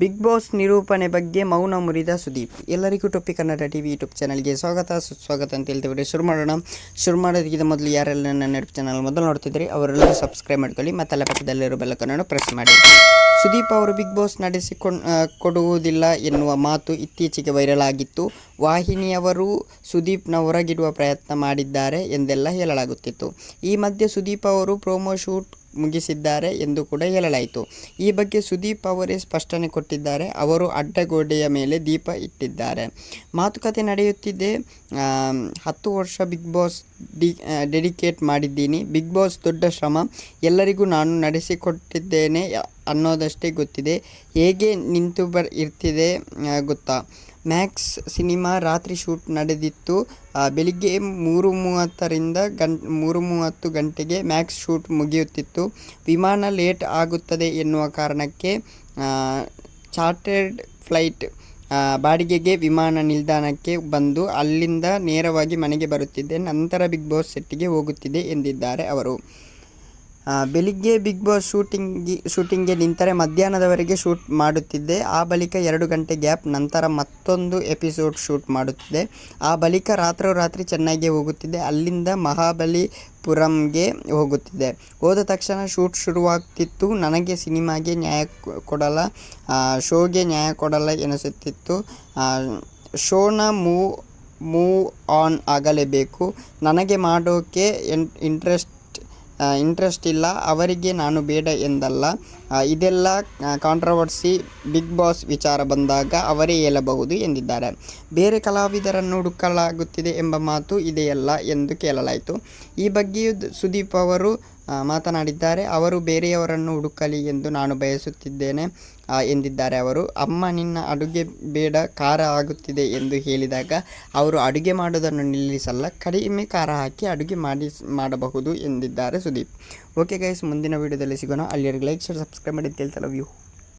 Big boss ನಿರೂಪಣೆ ಬಗ್ಗೆ ಮೌನ ಮುರಿದ ಸುದೀಪ್. ಎಲ್ಲರಿಗೂ ಟೊಪ್ಪಿ ಕನ್ನಡ ಟಿವಿ ಯೂಟ್ಯೂಬ್ ಚಾನಲ್ಗೆ ಸುಸ್ವಾಗತ ಅಂತ ಹೇಳ್ತೀವಿ. ಶುರು ಮಾಡೋದಕ್ಕಿಂತ ಮೊದಲು ಯಾರೆಲ್ಲ ನನ್ನ ಯೂಟ್ಯೂಬ್ ಚಾನಲ್ ಮೊದಲು ನೋಡ್ತಿದ್ರಿ ಅವರೆಲ್ಲರೂ ಸಬ್ಸ್ಕ್ರೈಬ್ ಮಾಡ್ಕೊಳ್ಳಿ ಮತ್ತು ಅಲ್ಲ ಪಕ್ಕದಲ್ಲಿರೋ ಬೆಲ್ಲಕ್ಕನ್ನು ಪ್ರೆಸ್ ಮಾಡಿ. ಸುದೀಪ್ ಅವರು ಬಿಗ್ ಬಾಸ್ ಕೊಡುವುದಿಲ್ಲ ಎನ್ನುವ ಮಾತು ಇತ್ತೀಚೆಗೆ ವೈರಲ್ ಆಗಿತ್ತು. ವಾಹಿನಿಯವರು ಸುದೀಪ್ನ ಹೊರಗಿಡುವ ಪ್ರಯತ್ನ ಮಾಡಿದ್ದಾರೆ ಎಂದೆಲ್ಲ ಹೇಳಲಾಗುತ್ತಿತ್ತು. ಈ ಮಧ್ಯೆ ಸುದೀಪ್ ಅವರು ಪ್ರೊಮೋ ಶೂಟ್ ಮುಗಿಸಿದ್ದಾರೆ ಎಂದು ಕೂಡ ಹೇಳಲಾಯಿತು. ಈ ಬಗ್ಗೆ ಸುದೀಪ್ ಅವರೇ ಸ್ಪಷ್ಟನೆ ಕೊಟ್ಟಿದ್ದಾರೆ. ಅವರು ಅಡ್ಡಗೋಡೆಯ ಮೇಲೆ ದೀಪ ಇಟ್ಟಿದ್ದಾರೆ. ಮಾತುಕತೆ ನಡೆಯುತ್ತಿದೆ. 10 ವರ್ಷ ಬಿಗ್ ಬಾಸ್ ಡೆಡಿಕೇಟ್ ಮಾಡಿದ್ದೀನಿ. ಬಿಗ್ ಬಾಸ್ ದೊಡ್ಡ ಶ್ರಮ. ಎಲ್ಲರಿಗೂ ನಾನು ನಡೆಸಿಕೊಟ್ಟಿದ್ದೇನೆ ಅನ್ನೋದಷ್ಟೇ ಗೊತ್ತಿದೆ. ಹೇಗೆ ನಿಂತು ಇರ್ತಿದೆ ಗೊತ್ತಾ? ಮ್ಯಾಕ್ಸ್ ಸಿನಿಮಾ ರಾತ್ರಿ ಶೂಟ್ ನಡೆದಿತ್ತು. ಬೆಳಿಗ್ಗೆ 3:30ರಿಂದ 3:30 ಗಂಟೆಗೆ ಮ್ಯಾಕ್ಸ್ ಶೂಟ್ ಮುಗಿಯುತ್ತಿತ್ತು. ವಿಮಾನ ಲೇಟ್ ಆಗುತ್ತದೆ ಎನ್ನುವ ಕಾರಣಕ್ಕೆ ಚಾರ್ಟರ್ಡ್ ಫ್ಲೈಟ್ ಬಾಡಿಗೆಗೆ ವಿಮಾನ ನಿಲ್ದಾಣಕ್ಕೆ ಬಂದು ಅಲ್ಲಿಂದ ನೇರವಾಗಿ ಮನೆಗೆ ಬರುತ್ತಿದ್ದೆ. ನಂತರ ಬಿಗ್ ಬಾಸ್ ಸೆಟ್ಗೆ ಹೋಗುತ್ತಿದೆ ಎಂದಿದ್ದಾರೆ ಅವರು. ಬೆಳಿಗ್ಗೆ ಬಿಗ್ ಬಾಸ್ ಶೂಟಿಂಗ್ಗೆ ನಿಂತರೆ ಮಧ್ಯಾಹ್ನದವರೆಗೆ ಶೂಟ್ ಮಾಡುತ್ತಿದ್ದೆ. ಆ ಬಳಿಕ 2 ಗಂಟೆ ಗ್ಯಾಪ್ ನಂತರ ಮತ್ತೊಂದು ಎಪಿಸೋಡ್ ಶೂಟ್ ಮಾಡುತ್ತಿದ್ದೆ. ಆ ಬಳಿಕ ರಾತ್ರೋರಾತ್ರಿ ಚೆನ್ನೈಗೆ ಹೋಗುತ್ತಿದ್ದೆ. ಅಲ್ಲಿಂದ ಮಹಾಬಲಿಪುರಂಗೆ ಹೋಗುತ್ತಿದ್ದೆ. ಹೋದ ತಕ್ಷಣ ಶೂಟ್ ಶುರುವಾಗ್ತಿತ್ತು. ನನಗೆ ಸಿನಿಮಾಗೆ ನ್ಯಾಯ ಕೊಡಲ್ಲ, ಶೋಗೆ ನ್ಯಾಯ ಕೊಡಲ್ಲ ಎನಿಸುತ್ತಿತ್ತು. ಶೋನ ಮೂವ್ ಆನ್ ಆಗಲೇಬೇಕು. ನನಗೆ ಮಾಡೋಕ್ಕೆ ಇಂಟ್ರೆಸ್ಟ್ ಇಲ್ಲ. ಅವರಿಗೆ ನಾನು ಬೇಡ ಎಂದಲ್ಲ. ಇದೆಲ್ಲ ಕಾಂಟ್ರವರ್ಸಿ. ಬಿಗ್ ಬಾಸ್ ವಿಚಾರ ಬಂದಾಗ ಅವರೇ ಹೇಳಬಹುದು ಎಂದಿದ್ದಾರೆ. ಬೇರೆ ಕಲಾವಿದರನ್ನು ಹುಡುಕಲಾಗುತ್ತಿದೆ ಎಂಬ ಮಾತು ಇದೆಯಲ್ಲ ಎಂದು ಕೇಳಲಾಯಿತು. ಈ ಬಗ್ಗೆಯೂ ಸುದೀಪ್ ಅವರು ಮಾತನಾಡಿದ್ದಾರೆ. ಅವರು ಬೇರೆಯವರನ್ನು ಹುಡುಕಲಿ ಎಂದು ನಾನು ಬಯಸುತ್ತಿದ್ದೇನೆ ಎಂದಿದ್ದಾರೆ ಅವರು. ಅಮ್ಮ ನಿನ್ನ ಅಡುಗೆ ಬೇಡ, ಖಾರ ಆಗುತ್ತಿದೆ ಎಂದು ಹೇಳಿದಾಗ ಅವರು ಅಡುಗೆ ಮಾಡೋದನ್ನು ನಿಲ್ಲಿಸಲ್ಲ, ಕಡಿಮೆ ಖಾರ ಹಾಕಿ ಅಡುಗೆ ಮಾಡಬಹುದು ಎಂದಿದ್ದಾರೆ ಸುದೀಪ್. ಓಕೆ ಗೈಸ್, ಮುಂದಿನ ವೀಡಿಯೋದಲ್ಲಿ ಸಿಗೋಣ. ಅಲ್ಲಿವರೆಗೆ ಲೈಕ್, ಶೇರ್, ಸಬ್ಸ್ಕ್ರೈಬ್ ಮಾಡಿ ಅಂತ ಹೇಳ್ತಾ ಲವ್ ಯು.